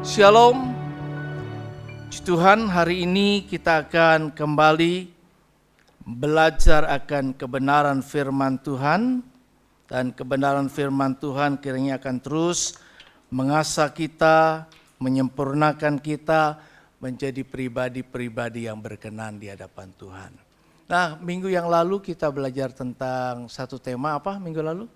Shalom, Puji Tuhan, hari ini kita akan kembali belajar akan kebenaran firman Tuhan. Dan kebenaran firman Tuhan kiranya akan terus mengasah kita, menyempurnakan kita menjadi pribadi-pribadi yang berkenan di hadapan Tuhan. Nah, minggu yang lalu kita belajar tentang satu tema apa minggu lalu?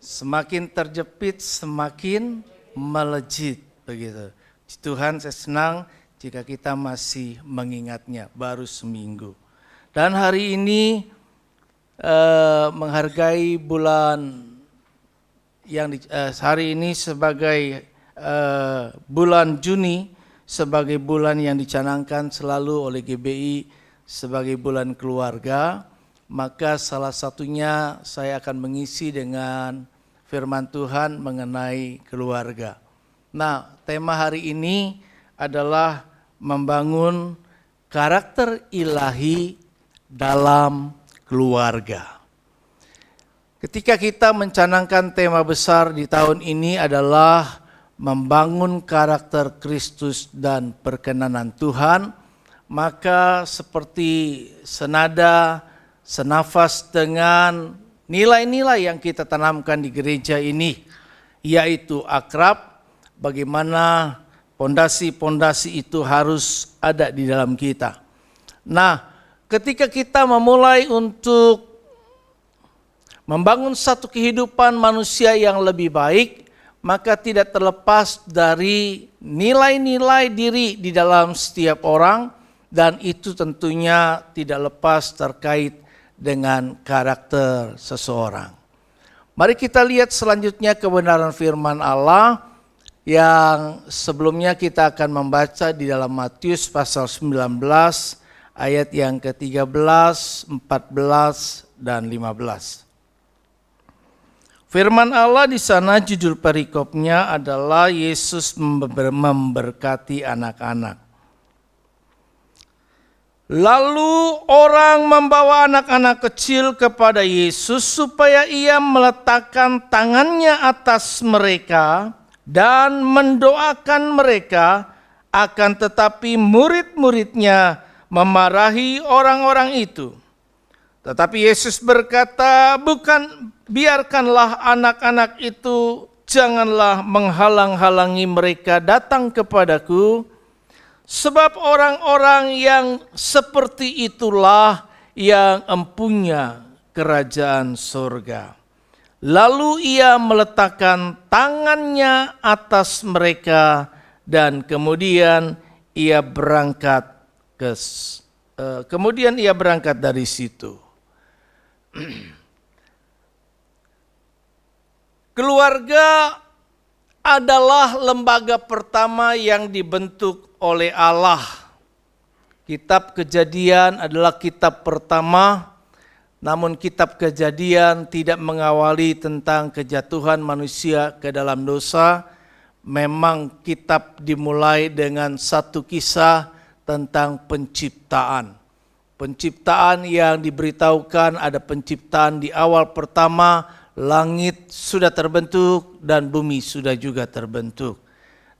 Semakin terjepit, semakin melejit, begitu. Tuhan, saya senang jika kita masih mengingatnya, baru seminggu. Dan hari ini menghargai bulan yang hari ini sebagai bulan Juni, sebagai bulan yang dicanangkan selalu oleh GBI sebagai bulan keluarga, maka salah satunya saya akan mengisi dengan firman Tuhan mengenai keluarga. Nah, tema hari ini adalah membangun karakter ilahi dalam keluarga. Ketika kita mencanangkan tema besar di tahun ini adalah membangun karakter Kristus dan perkenanan Tuhan, maka seperti senada, senafas dengan nilai-nilai yang kita tanamkan di gereja ini, yaitu akrab, bagaimana pondasi-pondasi itu harus ada di dalam kita. Nah, ketika kita memulai untuk membangun satu kehidupan manusia yang lebih baik, maka tidak terlepas dari nilai-nilai diri di dalam setiap orang, dan itu tentunya tidak lepas terkait dengan karakter seseorang. Mari kita lihat selanjutnya kebenaran firman Allah yang sebelumnya kita akan membaca di dalam Matius pasal 19 ayat yang ke-13, 14 dan 15. Firman Allah di sana judul perikopnya adalah Yesus memberkati anak-anak. Lalu orang membawa anak-anak kecil kepada Yesus supaya ia meletakkan tangannya atas mereka dan mendoakan mereka, akan tetapi murid-muridnya memarahi orang-orang itu. Tetapi Yesus berkata, biarkanlah anak-anak itu, janganlah menghalang-halangi mereka datang kepadaku, sebab orang-orang yang seperti itulah yang empunya kerajaan surga. Lalu ia meletakkan tangannya atas mereka dan kemudian ia berangkat dari situ. Keluarga adalah lembaga pertama yang dibentuk oleh Allah. Kitab Kejadian adalah kitab pertama, namun kitab Kejadian tidak mengawali tentang kejatuhan manusia ke dalam dosa. Memang kitab dimulai dengan satu kisah tentang penciptaan. Penciptaan yang diberitahukan ada penciptaan di awal pertama, langit sudah terbentuk dan bumi sudah juga terbentuk.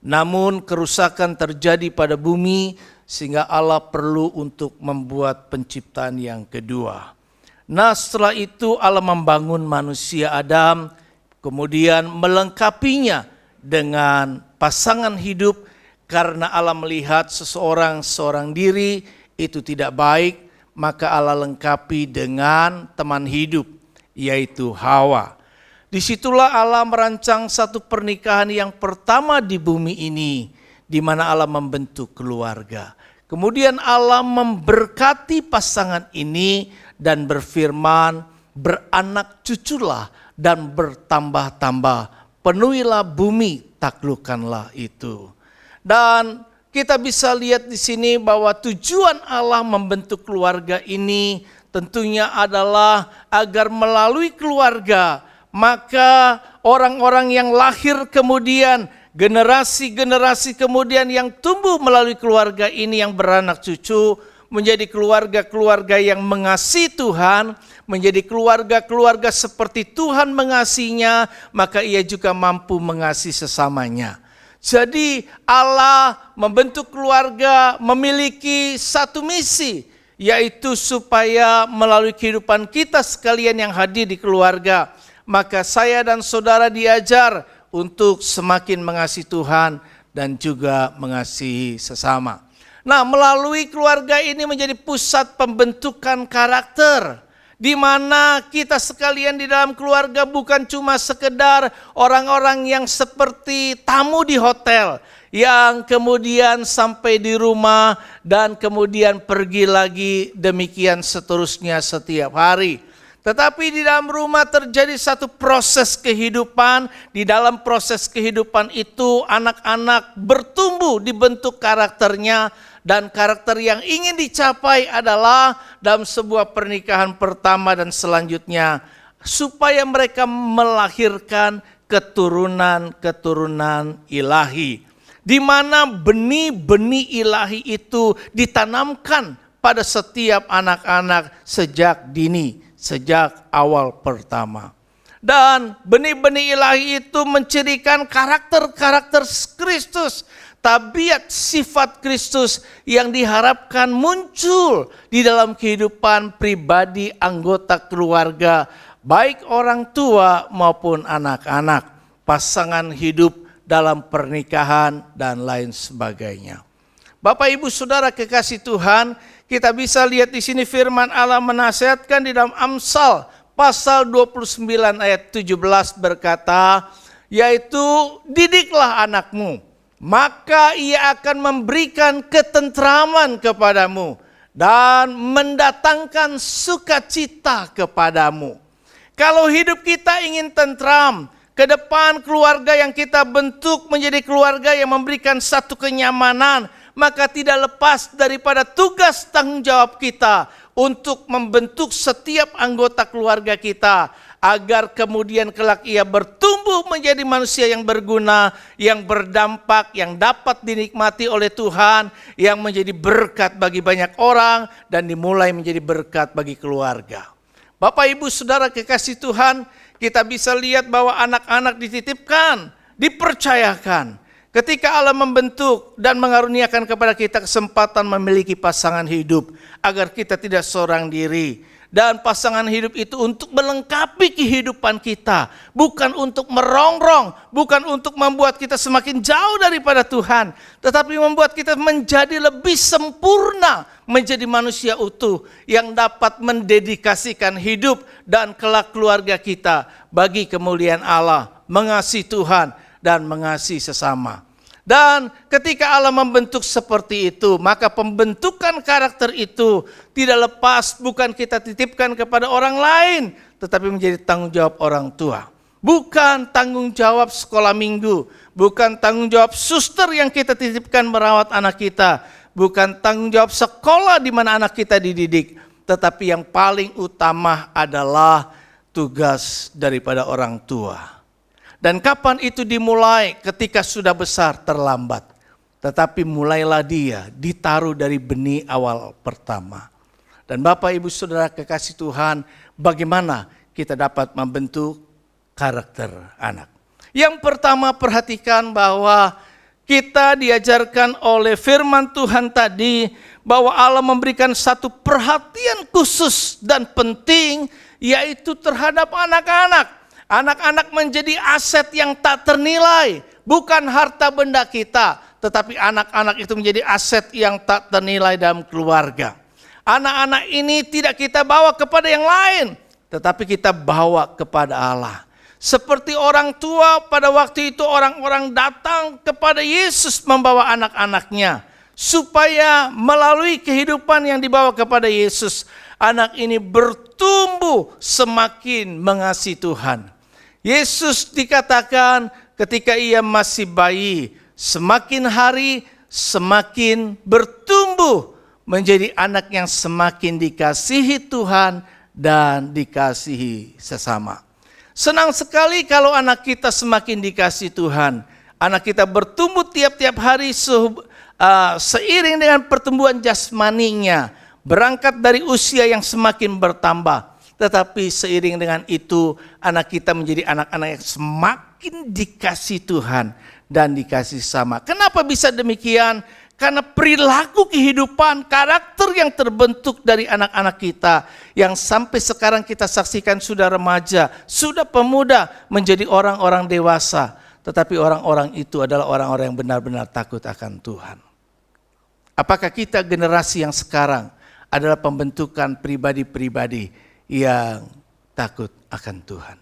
Namun kerusakan terjadi pada bumi sehingga Allah perlu untuk membuat penciptaan yang kedua. Nah, setelah itu Allah membangun manusia Adam, kemudian melengkapinya dengan pasangan hidup karena Allah melihat seorang diri itu tidak baik, maka Allah lengkapi dengan teman hidup yaitu Hawa. Disitulah Allah merancang satu pernikahan yang pertama di bumi ini, di mana Allah membentuk keluarga. Kemudian Allah memberkati pasangan ini dan berfirman, beranak cuculah dan bertambah-tambah, penuhilah bumi, taklukkanlah itu. Dan kita bisa lihat di sini bahwa tujuan Allah membentuk keluarga ini tentunya adalah agar melalui keluarga, maka orang-orang yang lahir kemudian, generasi-generasi kemudian yang tumbuh melalui keluarga ini yang beranak cucu, menjadi keluarga-keluarga yang mengasihi Tuhan, menjadi keluarga-keluarga seperti Tuhan mengasihinya, maka ia juga mampu mengasihi sesamanya. Jadi Allah membentuk keluarga memiliki satu misi, yaitu supaya melalui kehidupan kita sekalian yang hadir di keluarga, maka saya dan saudara diajar untuk semakin mengasihi Tuhan dan juga mengasihi sesama. Nah, melalui keluarga ini menjadi pusat pembentukan karakter, di mana kita sekalian di dalam keluarga bukan cuma sekedar orang-orang yang seperti tamu di hotel, yang kemudian sampai di rumah dan kemudian pergi lagi, demikian seterusnya setiap hari. Tetapi di dalam rumah terjadi satu proses kehidupan. Di dalam proses kehidupan itu anak-anak bertumbuh, dibentuk karakternya. Dan karakter yang ingin dicapai adalah dalam sebuah pernikahan pertama dan selanjutnya, supaya mereka melahirkan keturunan-keturunan ilahi, di mana benih-benih ilahi itu ditanamkan pada setiap anak-anak sejak dini, sejak awal pertama. Dan benih-benih ilahi itu mencirikan karakter-karakter Kristus, tabiat sifat Kristus yang diharapkan muncul di dalam kehidupan pribadi anggota keluarga, baik orang tua maupun anak-anak, pasangan hidup dalam pernikahan dan lain sebagainya. Bapak Ibu Saudara kekasih Tuhan, kita bisa lihat di sini firman Allah menasihatkan di dalam Amsal pasal 29 ayat 17 berkata, yaitu didiklah anakmu, maka ia akan memberikan ketentraman kepadamu dan mendatangkan sukacita kepadamu. Kalau hidup kita ingin tentram, ke depan keluarga yang kita bentuk menjadi keluarga yang memberikan satu kenyamanan, maka tidak lepas daripada tugas tanggung jawab kita untuk membentuk setiap anggota keluarga kita, agar kemudian kelak ia bertumbuh menjadi manusia yang berguna, yang berdampak, yang dapat dinikmati oleh Tuhan, yang menjadi berkat bagi banyak orang, dan dimulai menjadi berkat bagi keluarga. Bapak Ibu Saudara kekasih Tuhan, kita bisa lihat bahwa anak-anak dititipkan, dipercayakan. Ketika Allah membentuk dan mengaruniakan kepada kita kesempatan memiliki pasangan hidup, agar kita tidak seorang diri. Dan pasangan hidup itu untuk melengkapi kehidupan kita, bukan untuk merongrong, bukan untuk membuat kita semakin jauh daripada Tuhan, tetapi membuat kita menjadi lebih sempurna, menjadi manusia utuh yang dapat mendedikasikan hidup dan kelak keluarga kita bagi kemuliaan Allah, mengasihi Tuhan dan mengasihi sesama. Dan ketika Allah membentuk seperti itu, maka pembentukan karakter itu tidak lepas, bukan kita titipkan kepada orang lain, tetapi menjadi tanggung jawab orang tua. Bukan tanggung jawab sekolah minggu, bukan tanggung jawab suster yang kita titipkan merawat anak kita, bukan tanggung jawab sekolah di mana anak kita dididik, tetapi yang paling utama adalah tugas daripada orang tua. Dan kapan itu dimulai? Ketika sudah besar terlambat. Tetapi mulailah dia ditaruh dari benih awal pertama. Dan Bapak Ibu Saudara kekasih Tuhan, bagaimana kita dapat membentuk karakter anak? Yang pertama, perhatikan bahwa kita diajarkan oleh firman Tuhan tadi bahwa Allah memberikan satu perhatian khusus dan penting, yaitu terhadap anak-anak. Anak-anak menjadi aset yang tak ternilai, bukan harta benda kita, tetapi anak-anak itu menjadi aset yang tak ternilai dalam keluarga. Anak-anak ini tidak kita bawa kepada yang lain, tetapi kita bawa kepada Allah. Seperti orang tua pada waktu itu, orang-orang datang kepada Yesus membawa anak-anaknya, supaya melalui kehidupan yang dibawa kepada Yesus, anak ini bertumbuh semakin mengasihi Tuhan. Yesus dikatakan ketika ia masih bayi, semakin hari semakin bertumbuh menjadi anak yang semakin dikasihi Tuhan dan dikasihi sesama. Senang sekali kalau anak kita semakin dikasihi Tuhan. Anak kita bertumbuh tiap-tiap hari seiring dengan pertumbuhan jasmaninya, berangkat dari usia yang semakin bertambah. Tetapi seiring dengan itu anak kita menjadi anak-anak yang semakin dikasih Tuhan dan dikasih sama. Kenapa bisa demikian? Karena perilaku kehidupan, karakter yang terbentuk dari anak-anak kita yang sampai sekarang kita saksikan sudah remaja, sudah pemuda, menjadi orang-orang dewasa. Tetapi orang-orang itu adalah orang-orang yang benar-benar takut akan Tuhan. Apakah kita generasi yang sekarang adalah pembentukan pribadi-pribadi yang takut akan Tuhan?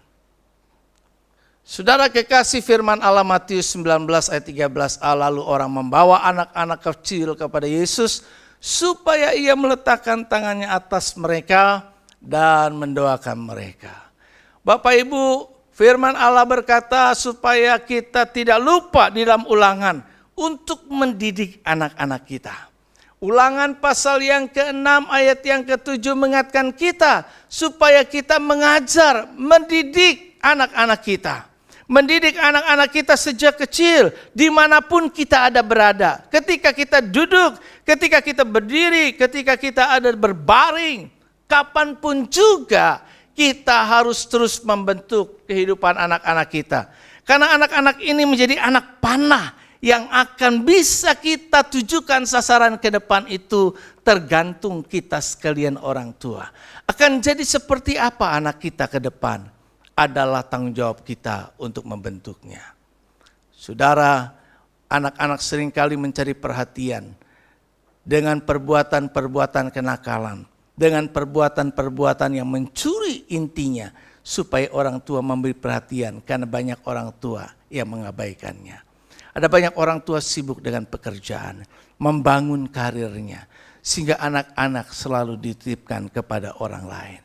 Saudara kekasih, firman Allah Matius 19 ayat 13a, lalu orang membawa anak-anak kecil kepada Yesus supaya ia meletakkan tangannya atas mereka dan mendoakan mereka. Bapak Ibu, firman Allah berkata supaya kita tidak lupa di dalam Ulangan untuk mendidik anak-anak kita. Ulangan pasal yang ke-6 ayat yang ke-7 mengingatkan kita supaya kita mengajar, mendidik anak-anak kita. Mendidik anak-anak kita sejak kecil, dimanapun kita ada berada. Ketika kita duduk, ketika kita berdiri, ketika kita ada berbaring, kapanpun juga kita harus terus membentuk kehidupan anak-anak kita. Karena anak-anak ini menjadi anak panah yang akan bisa kita tujukan sasaran ke depan itu tergantung kita sekalian orang tua. Akan jadi seperti apa anak kita ke depan adalah tanggung jawab kita untuk membentuknya. Saudara, anak-anak seringkali mencari perhatian dengan perbuatan-perbuatan kenakalan, dengan perbuatan-perbuatan yang mencuri intinya supaya orang tua memberi perhatian karena banyak orang tua yang mengabaikannya. Ada banyak orang tua sibuk dengan pekerjaan, membangun karirnya, sehingga anak-anak selalu dititipkan kepada orang lain.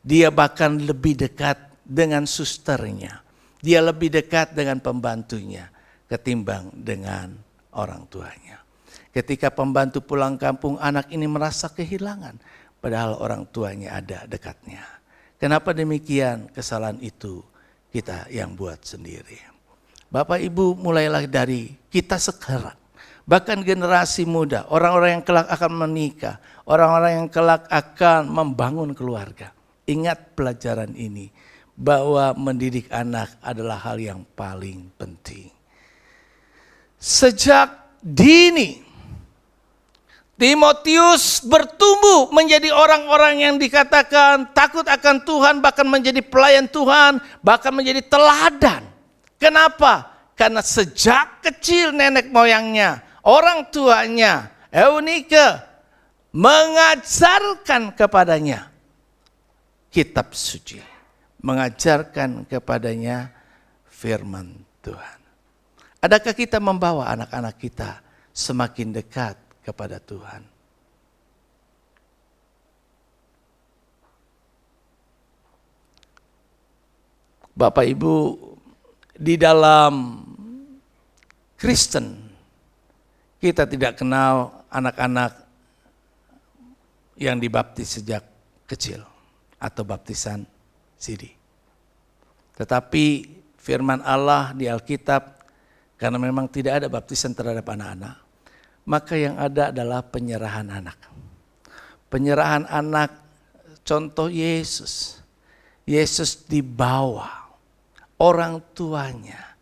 Dia bahkan lebih dekat dengan susternya, dia lebih dekat dengan pembantunya ketimbang dengan orang tuanya. Ketika pembantu pulang kampung, anak ini merasa kehilangan, padahal orang tuanya ada dekatnya. Kenapa demikian? Kesalahan itu kita yang buat sendiri. Bapak Ibu, mulailah dari kita sekarang, bahkan generasi muda, orang-orang yang kelak akan menikah, orang-orang yang kelak akan membangun keluarga. Ingat pelajaran ini, bahwa mendidik anak adalah hal yang paling penting. Sejak dini, Timotius bertumbuh menjadi orang-orang yang dikatakan takut akan Tuhan, bahkan menjadi pelayan Tuhan, bahkan menjadi teladan. Kenapa? Karena sejak kecil nenek moyangnya, orang tuanya, Eunike, mengajarkan kepadanya kitab suci, mengajarkan kepadanya firman Tuhan. Adakah kita membawa anak-anak kita semakin dekat kepada Tuhan? Bapak Ibu, di dalam Kristen kita tidak kenal anak-anak yang dibaptis sejak kecil atau baptisan siri. Tetapi firman Allah di Alkitab, karena memang tidak ada baptisan terhadap anak-anak, maka yang ada adalah penyerahan anak. Penyerahan anak, contoh Yesus. Yesus dibawa orang tuanya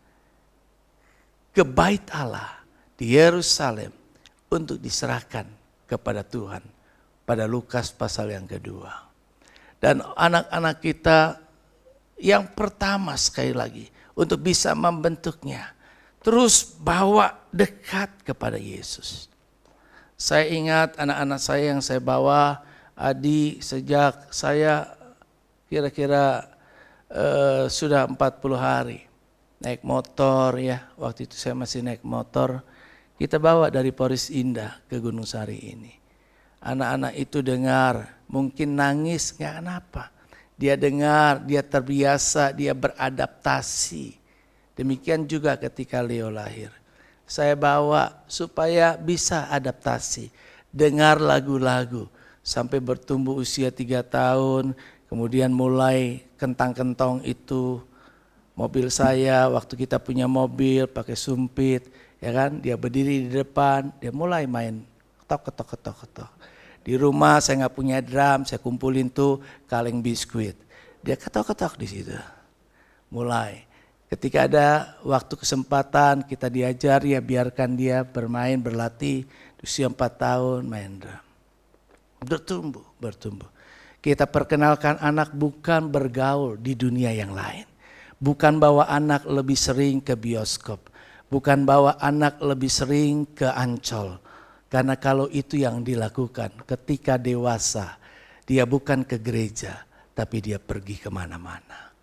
ke bait Allah di Yerusalem untuk diserahkan kepada Tuhan pada Lukas pasal yang kedua. Dan anak-anak kita yang pertama sekali lagi untuk bisa membentuknya, terus bawa dekat kepada Yesus. Saya ingat anak-anak saya yang saya bawa, Adi, sejak saya kira-kira sudah 40 hari naik motor ya. Waktu itu saya masih naik motor. Kita bawa dari Poris Indah ke Gunung Sari ini. Anak-anak itu dengar, mungkin nangis, nggak kenapa. Dia dengar, dia terbiasa, dia beradaptasi. Demikian juga ketika Leo lahir. Saya bawa supaya bisa adaptasi. Dengar lagu-lagu sampai bertumbuh usia 3 tahun. Kemudian mulai kentang-kentong itu Mobil saya, waktu kita punya mobil pakai sumpit, ya kan? Dia berdiri di depan, dia mulai main ketok. Di rumah saya nggak punya drum, saya kumpulin tuh kaleng biskuit. Dia ketok di situ. Mulai. Ketika ada waktu kesempatan kita diajar, ya biarkan dia bermain, berlatih. Usia 4 tahun main drum. Bertumbuh. Kita perkenalkan anak bukan bergaul di dunia yang lain. Bukan bawa anak lebih sering ke bioskop. Bukan bawa anak lebih sering ke Ancol. Karena kalau itu yang dilakukan ketika dewasa, dia bukan ke gereja, tapi dia pergi kemana-mana.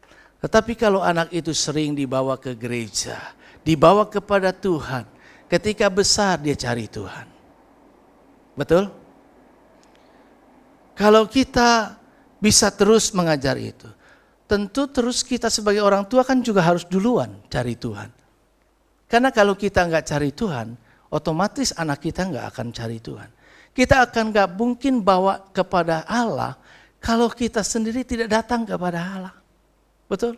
Tetapi kalau anak itu sering dibawa ke gereja, dibawa kepada Tuhan, ketika besar dia cari Tuhan. Betul? Kalau kita bisa terus mengajar itu, tentu terus kita sebagai orang tua kan juga harus duluan cari Tuhan. Karena kalau kita nggak cari Tuhan, otomatis anak kita nggak akan cari Tuhan. Kita akan nggak mungkin bawa kepada Allah kalau kita sendiri tidak datang kepada Allah. Betul?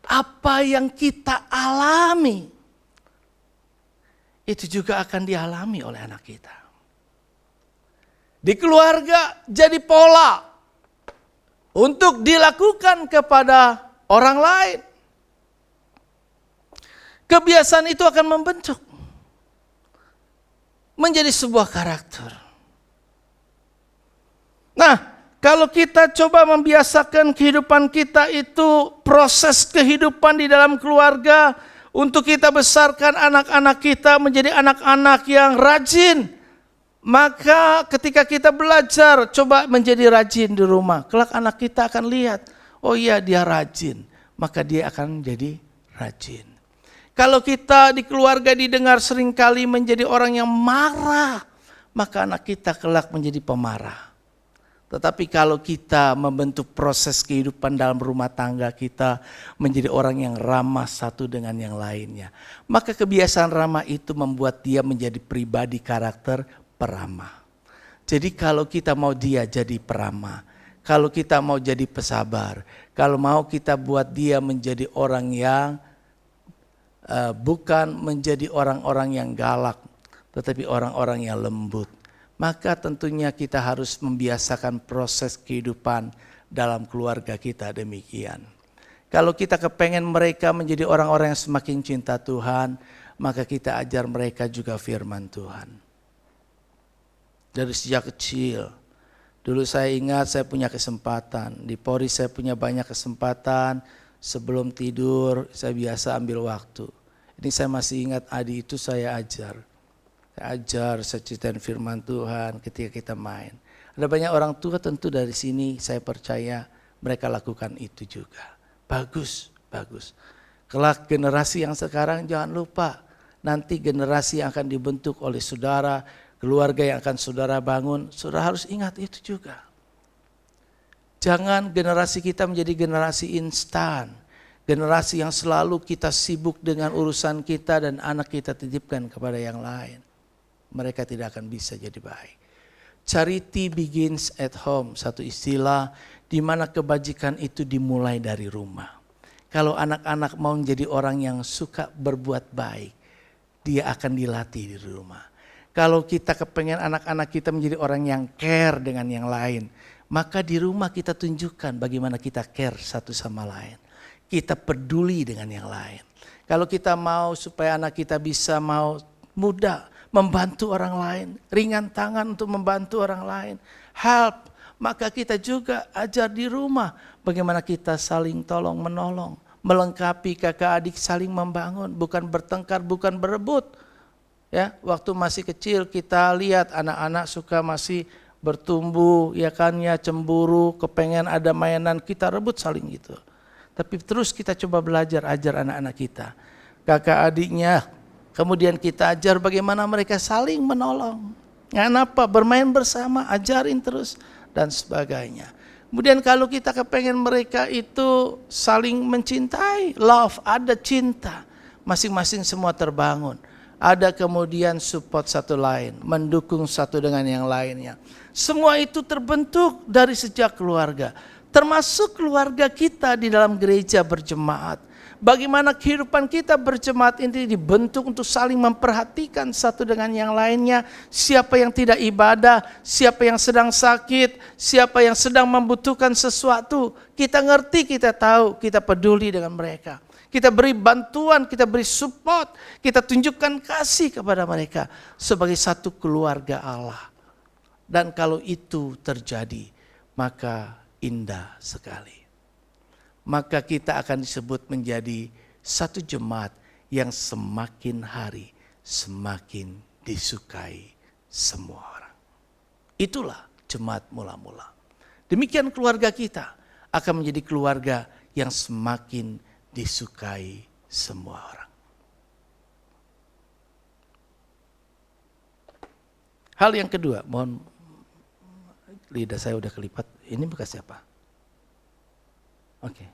Apa yang kita alami, itu juga akan dialami oleh anak kita. Di keluarga jadi pola untuk dilakukan kepada orang lain. Kebiasaan itu akan membentuk menjadi sebuah karakter. Nah, kalau kita coba membiasakan kehidupan kita itu proses kehidupan di dalam keluarga untuk kita besarkan anak-anak kita menjadi anak-anak yang rajin. Maka ketika kita belajar, coba menjadi rajin di rumah. Kelak anak kita akan lihat, oh iya dia rajin. Maka dia akan menjadi rajin. Kalau kita di keluarga didengar seringkali menjadi orang yang marah, maka anak kita kelak menjadi pemarah. Tetapi kalau kita membentuk proses kehidupan dalam rumah tangga kita menjadi orang yang ramah satu dengan yang lainnya, maka kebiasaan ramah itu membuat dia menjadi pribadi karakter peramah. Jadi kalau kita mau dia jadi peramah, kalau kita mau jadi pesabar, kalau mau kita buat dia menjadi orang yang bukan menjadi orang-orang yang galak, tetapi orang-orang yang lembut, maka tentunya kita harus membiasakan proses kehidupan dalam keluarga kita demikian. Kalau kita kepengen mereka menjadi orang-orang yang semakin cinta Tuhan, maka kita ajar mereka juga firman Tuhan. Dari sejak kecil, dulu saya ingat saya punya kesempatan, di Polri saya punya banyak kesempatan, sebelum tidur saya biasa ambil waktu. Ini saya masih ingat Adi itu saya ajar. Saya ceritain firman Tuhan ketika kita main. Ada banyak orang tua tentu dari sini saya percaya mereka lakukan itu juga. Bagus. Kelak generasi yang sekarang jangan lupa, nanti generasi yang akan dibentuk oleh saudara, keluarga yang akan saudara bangun, saudara harus ingat itu juga. Jangan generasi kita menjadi generasi instan. Generasi yang selalu kita sibuk dengan urusan kita dan anak kita titipkan kepada yang lain. Mereka tidak akan bisa jadi baik. Charity begins at home, satu istilah di mana kebajikan itu dimulai dari rumah. Kalau anak-anak mau menjadi orang yang suka berbuat baik, dia akan dilatih di rumah. Kalau kita kepengen anak-anak kita menjadi orang yang care dengan yang lain, maka di rumah kita tunjukkan bagaimana kita care satu sama lain. Kita peduli dengan yang lain. Kalau kita mau supaya anak kita bisa mau mudah membantu orang lain, ringan tangan untuk membantu orang lain, help, maka kita juga ajar di rumah bagaimana kita saling tolong menolong, melengkapi kakak adik, saling membangun, bukan bertengkar, bukan berebut. Ya, waktu masih kecil kita lihat anak-anak suka masih bertumbuh, ya kan ya, cemburu, kepengen ada mainan, kita rebut saling gitu. Tapi terus kita coba belajar, ajar anak-anak kita, kakak adiknya, kemudian kita ajar bagaimana mereka saling menolong. Kenapa? Bermain bersama, ajarin terus dan sebagainya. Kemudian kalau kita kepengen mereka itu saling mencintai, love, ada cinta, masing-masing semua terbangun. Ada kemudian support satu lain, mendukung satu dengan yang lainnya. Semua itu terbentuk dari sejak keluarga. termasuk keluarga kita di dalam gereja berjemaat. Bagaimana kehidupan kita berjemaat ini dibentuk untuk saling memperhatikan satu dengan yang lainnya. Siapa yang tidak ibadah, siapa yang sedang sakit, siapa yang sedang membutuhkan sesuatu. Kita ngerti, kita tahu, kita peduli dengan mereka. Kita beri bantuan, kita beri support, kita tunjukkan kasih kepada mereka sebagai satu keluarga Allah. Dan kalau itu terjadi, maka indah sekali. Maka kita akan disebut menjadi satu jemaat yang semakin hari semakin disukai semua orang. Itulah jemaat mula-mula. Demikian keluarga kita akan menjadi keluarga yang semakin disukai semua orang. Hal yang kedua, mohon lidah saya udah kelipat. Ini bekas siapa? Oke.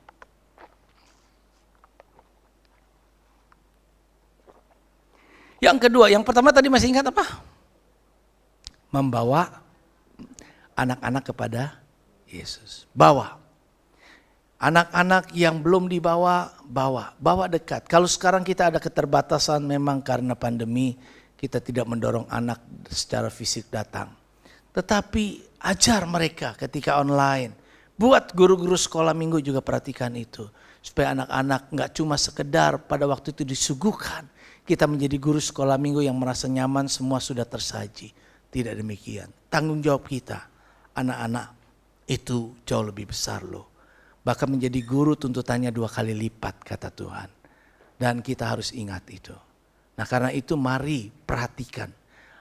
Yang kedua, yang pertama tadi masih ingat apa? Membawa anak-anak kepada Yesus. Bawa. Anak-anak yang belum dibawa, bawa dekat. Kalau sekarang kita ada keterbatasan memang karena pandemi, kita tidak mendorong anak secara fisik datang. Tetapi ajar mereka ketika online. Buat guru-guru sekolah minggu juga perhatikan itu. Supaya anak-anak gak cuma sekedar pada waktu itu disuguhkan. Kita menjadi guru sekolah minggu yang merasa nyaman, semua sudah tersaji. Tidak demikian. Tanggung jawab kita, anak-anak itu jauh lebih besar loh. Bahkan menjadi guru tuntutannya 2 kali lipat kata Tuhan. Dan kita harus ingat itu. Nah karena itu mari perhatikan.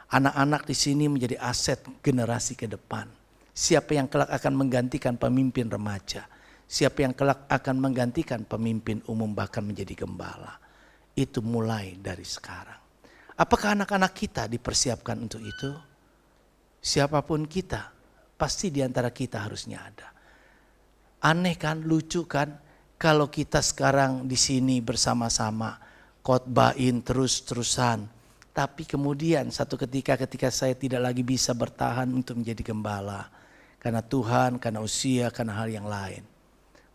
Anak-anak di sini menjadi aset generasi ke depan. Siapa yang kelak akan menggantikan pemimpin remaja. Siapa yang kelak akan menggantikan pemimpin umum bahkan menjadi gembala. Itu mulai dari sekarang. Apakah anak-anak kita dipersiapkan untuk itu? Siapapun kita, pasti di antara kita harusnya ada. Aneh kan, lucu kan, kalau kita sekarang di sini bersama-sama khotbahin terus-terusan. Tapi kemudian satu ketika saya tidak lagi bisa bertahan untuk menjadi gembala. Karena Tuhan, karena usia, karena hal yang lain.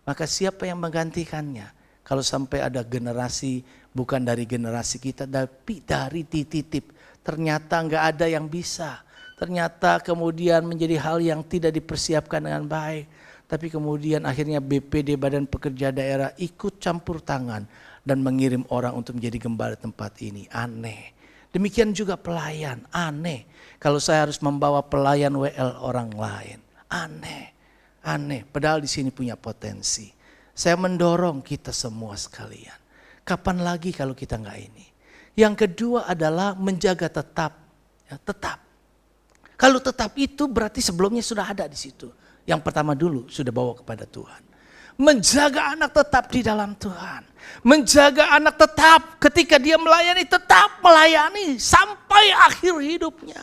Maka siapa yang menggantikannya? Kalau sampai ada generasi, bukan dari generasi kita, tapi dari titip. Ternyata enggak ada yang bisa. Ternyata kemudian menjadi hal yang tidak dipersiapkan dengan baik. Tapi kemudian akhirnya BPD, Badan Pekerja Daerah, ikut campur tangan. Dan mengirim orang untuk menjadi gembala tempat ini. Aneh. Demikian juga pelayan, aneh. Kalau saya harus membawa pelayan WL orang lain. Aneh. Padahal di sini punya potensi. Saya mendorong kita semua sekalian. Kapan lagi kalau kita enggak ini? Yang kedua adalah menjaga tetap. Ya, tetap. Kalau tetap itu berarti sebelumnya sudah ada di situ. Yang pertama dulu sudah bawa kepada Tuhan. Menjaga anak tetap di dalam Tuhan. Menjaga anak tetap ketika dia melayani, tetap melayani sampai akhir hidupnya.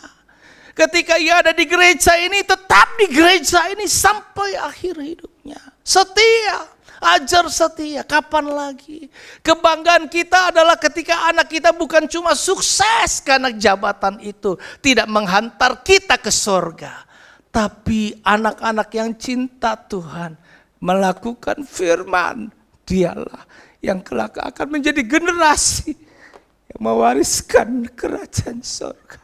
Ketika ia ada di gereja ini, tetap di gereja ini sampai akhir hidupnya. Setia, ajar setia, kapan lagi? Kebanggaan kita adalah ketika anak kita bukan cuma sukses karena jabatan itu tidak menghantar kita ke surga. Tapi anak-anak yang cinta Tuhan, melakukan firman, dialah yang kelak akan menjadi generasi yang mewariskan kerajaan surga.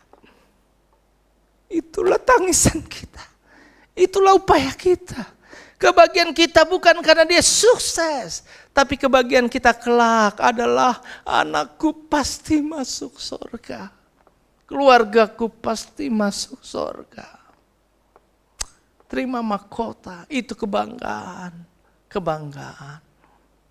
Itulah tangisan kita. Itulah upaya kita. Kebahagiaan kita bukan karena dia sukses. Tapi kebahagiaan kita kelak adalah anakku pasti masuk surga. Keluargaku pasti masuk surga. Terima mahkota, itu kebanggaan. Kebanggaan.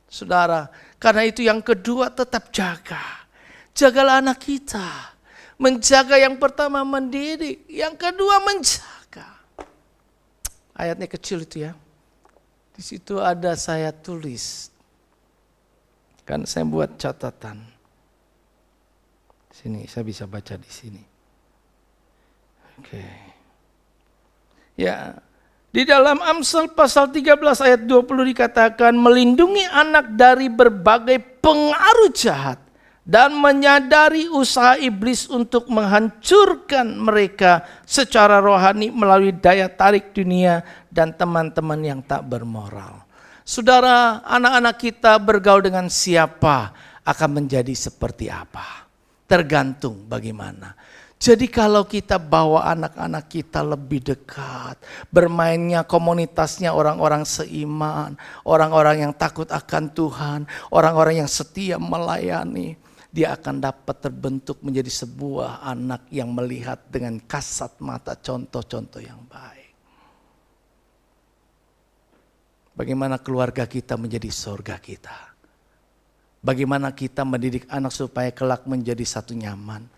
Saudara, karena itu yang kedua tetap jaga. Jagalah anak kita. Menjaga yang pertama mendidik, yang kedua menjaga. Ayatnya kecil itu ya. Di situ ada saya tulis. Kan saya buat catatan. Sini saya bisa baca di sini. Oke. Ya, di dalam Amsal pasal 13 ayat 20 dikatakan melindungi anak dari berbagai pengaruh jahat dan menyadari usaha iblis untuk menghancurkan mereka secara rohani melalui daya tarik dunia dan teman-teman yang tak bermoral. Saudara, anak-anak kita bergaul dengan siapa akan menjadi seperti apa? Tergantung bagaimana. Jadi kalau kita bawa anak-anak kita lebih dekat, bermainnya komunitasnya orang-orang seiman, orang-orang yang takut akan Tuhan, orang-orang yang setia melayani, dia akan dapat terbentuk menjadi sebuah anak yang melihat dengan kasat mata contoh-contoh yang baik. Bagaimana keluarga kita menjadi surga kita. Bagaimana kita mendidik anak supaya kelak menjadi satu nyaman.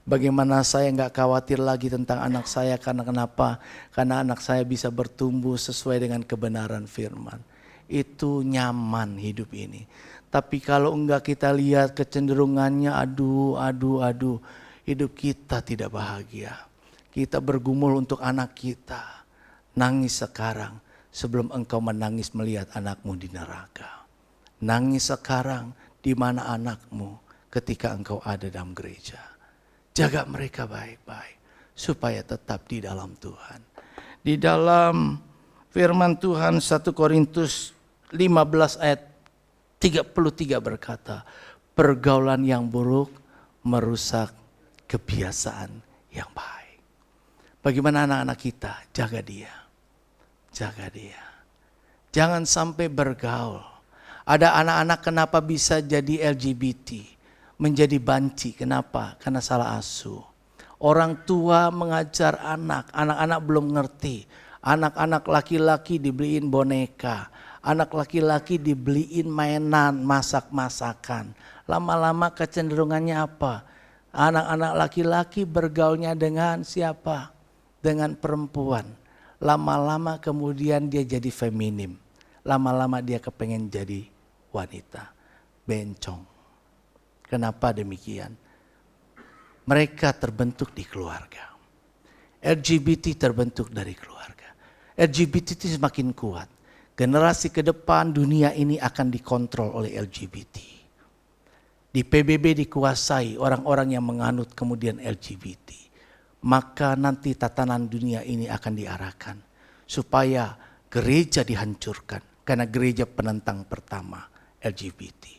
Bagaimana saya nggak khawatir lagi tentang anak saya, karena kenapa? Karena anak saya bisa bertumbuh sesuai dengan kebenaran firman. Itu nyaman hidup ini. Tapi kalau enggak kita lihat kecenderungannya, aduh, hidup kita tidak bahagia. Kita bergumul untuk anak kita. Nangis sekarang sebelum engkau menangis melihat anakmu di neraka. Nangis sekarang di mana anakmu ketika engkau ada dalam gereja. Jaga mereka baik-baik supaya tetap di dalam Tuhan. Di dalam firman Tuhan 1 Korintus 15 ayat 33 berkata, pergaulan yang buruk merusak kebiasaan yang baik. Bagaimana anak-anak kita? Jaga dia. Jaga dia. Jangan sampai bergaul. Ada anak-anak kenapa bisa jadi LGBT? Menjadi banci, kenapa? Karena salah asuh. Orang tua mengajar anak-anak belum ngerti. Anak-anak laki-laki dibeliin boneka. Anak laki-laki dibeliin mainan, masak-masakan. Lama-lama kecenderungannya apa? Anak-anak laki-laki bergaulnya dengan siapa? Dengan perempuan. Lama-lama kemudian dia jadi feminim. Lama-lama dia kepengen jadi wanita. Bencong. Kenapa demikian? Mereka terbentuk di keluarga. LGBT terbentuk dari keluarga. LGBT itu semakin kuat. Generasi ke depan dunia ini akan dikontrol oleh LGBT. Di PBB dikuasai orang-orang yang menganut kemudian LGBT. Maka nanti tatanan dunia ini akan diarahkan supaya gereja dihancurkan. Karena gereja penentang pertama LGBT.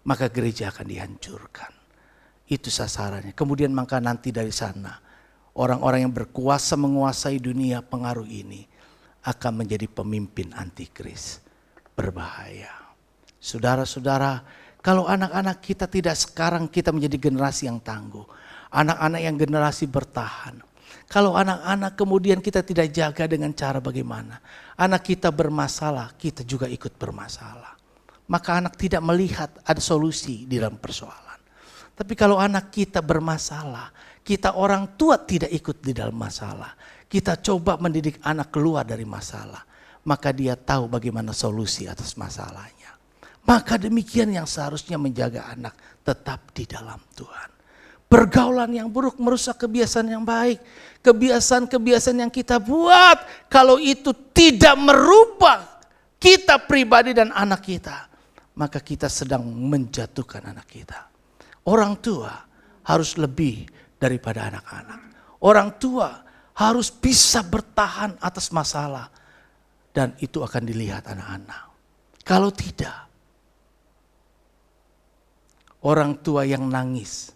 Maka gereja akan dihancurkan. Itu sasarannya. Kemudian maka nanti dari sana orang-orang yang berkuasa menguasai dunia pengaruh ini akan menjadi pemimpin antikris. Berbahaya. Saudara-saudara, kalau anak-anak kita tidak sekarang kita menjadi generasi yang tangguh. Anak-anak yang generasi bertahan. Kalau anak-anak kemudian kita tidak jaga dengan cara bagaimana. Anak kita bermasalah, kita juga ikut bermasalah. Maka anak tidak melihat ada solusi di dalam persoalan. Tapi kalau anak kita bermasalah, kita orang tua tidak ikut di dalam masalah. Kita coba mendidik anak keluar dari masalah. Maka dia tahu bagaimana solusi atas masalahnya. Maka demikian yang seharusnya menjaga anak tetap di dalam Tuhan. Pergaulan yang buruk merusak kebiasaan yang baik. Kebiasaan-kebiasaan yang kita buat, kalau itu tidak merubah kita pribadi dan anak kita, maka kita sedang menjatuhkan anak kita. Orang tua harus lebih daripada anak-anak. Orang tua harus bisa bertahan atas masalah. Dan itu akan dilihat anak-anak. Kalau tidak, orang tua yang nangis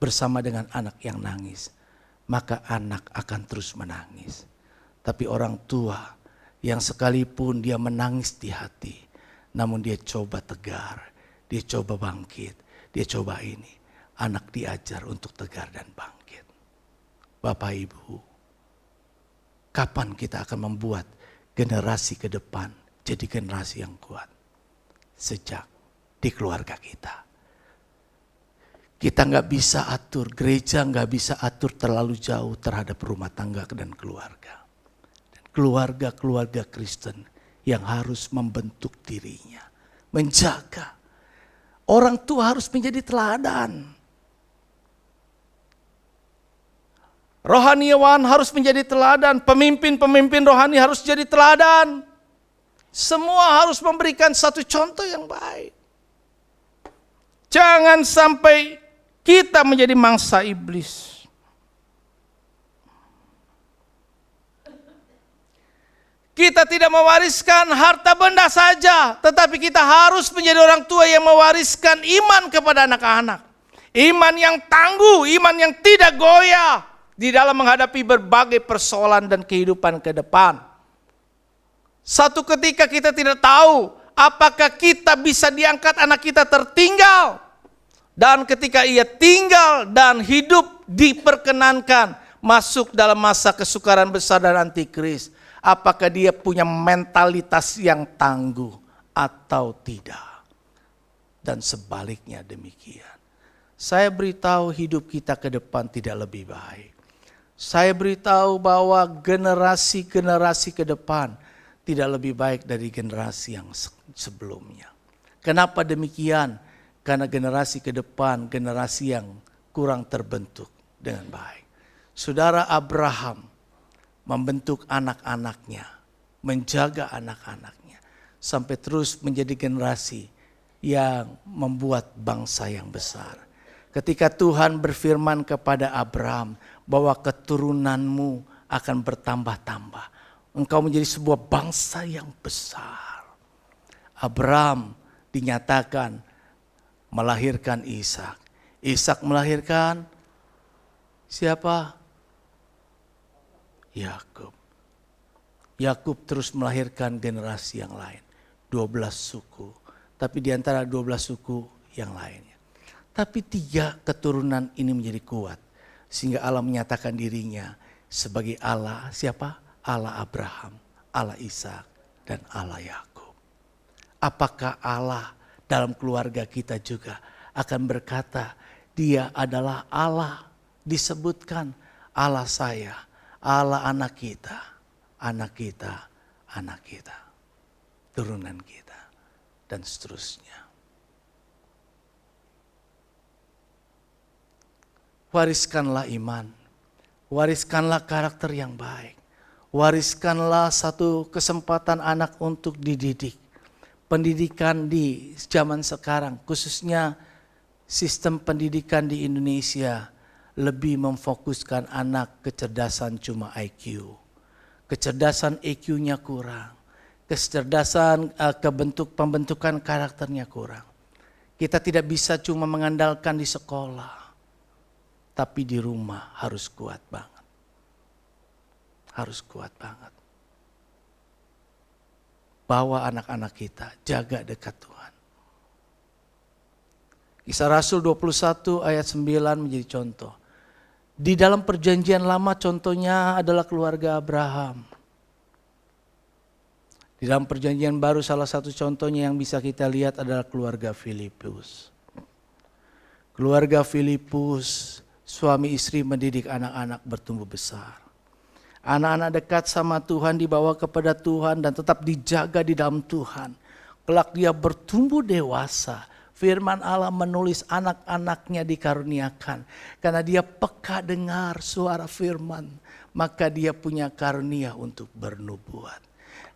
bersama dengan anak yang nangis, maka anak akan terus menangis. Tapi orang tua yang sekalipun dia menangis di hati, namun dia coba tegar, dia coba bangkit, dia coba ini. Anak diajar untuk tegar dan bangkit. Bapak Ibu, kapan kita akan membuat generasi ke depan jadi generasi yang kuat? Sejak di keluarga kita. Kita nggak bisa atur, gereja nggak bisa atur terlalu jauh terhadap rumah tangga dan keluarga. Dan keluarga-keluarga Kristen yang harus membentuk dirinya, menjaga. Orang tua harus menjadi teladan. Rohaniawan harus menjadi teladan, pemimpin-pemimpin rohani harus jadi teladan. Semua harus memberikan satu contoh yang baik. Jangan sampai kita menjadi mangsa iblis. Kita tidak mewariskan harta benda saja, tetapi kita harus menjadi orang tua yang mewariskan iman kepada anak-anak. Iman yang tangguh, iman yang tidak goyah di dalam menghadapi berbagai persoalan dan kehidupan ke depan. Satu ketika kita tidak tahu apakah kita bisa diangkat, anak kita tertinggal. Dan ketika ia tinggal dan hidup diperkenankan masuk dalam masa kesukaran besar dan antikris, apakah dia punya mentalitas yang tangguh atau tidak? Dan sebaliknya demikian. Saya beritahu hidup kita ke depan tidak lebih baik. Saya beritahu bahwa generasi-generasi ke depan tidak lebih baik dari generasi yang sebelumnya. Kenapa demikian? Karena generasi ke depan, generasi yang kurang terbentuk dengan baik. Saudara Abraham membentuk anak-anaknya, menjaga anak-anaknya, sampai terus menjadi generasi yang membuat bangsa yang besar. Ketika Tuhan berfirman kepada Abraham bahwa keturunanmu akan bertambah-tambah, engkau menjadi sebuah bangsa yang besar. Abraham dinyatakan melahirkan Ishak. Ishak melahirkan siapa? Yakub. Yakub terus melahirkan generasi yang lain. 12 suku. Tapi di antara 12 suku yang lainnya. Tapi 3 keturunan ini menjadi kuat. Sehingga Allah menyatakan dirinya sebagai Allah. Siapa? Allah Abraham, Allah Ishak, dan Allah Yakub. Apakah Allah dalam keluarga kita juga akan berkata, Dia adalah Allah, disebutkan Allah saya, Allah anak kita, anak kita, anak kita, turunan kita, dan seterusnya. Wariskanlah iman, wariskanlah karakter yang baik, wariskanlah satu kesempatan anak untuk dididik. Pendidikan di zaman sekarang, khususnya sistem pendidikan di Indonesia, lebih memfokuskan anak kecerdasan cuma IQ. Kecerdasan EQ-nya kurang. Kecerdasan pembentukan karakternya kurang. Kita tidak bisa cuma mengandalkan di sekolah. Tapi di rumah harus kuat banget. Harus kuat banget. Bawa anak-anak kita, jaga dekat Tuhan. Kisah Rasul 21 ayat 9 menjadi contoh. Di dalam perjanjian lama contohnya adalah keluarga Abraham. Di dalam perjanjian baru salah satu contohnya yang bisa kita lihat adalah keluarga Filipus. Keluarga Filipus, suami istri mendidik anak-anak bertumbuh besar. Anak-anak dekat sama Tuhan, dibawa kepada Tuhan dan tetap dijaga di dalam Tuhan. Kelak dia bertumbuh dewasa. Firman Allah menulis anak-anaknya dikaruniakan. Karena dia peka dengar suara firman, maka dia punya karunia untuk bernubuat.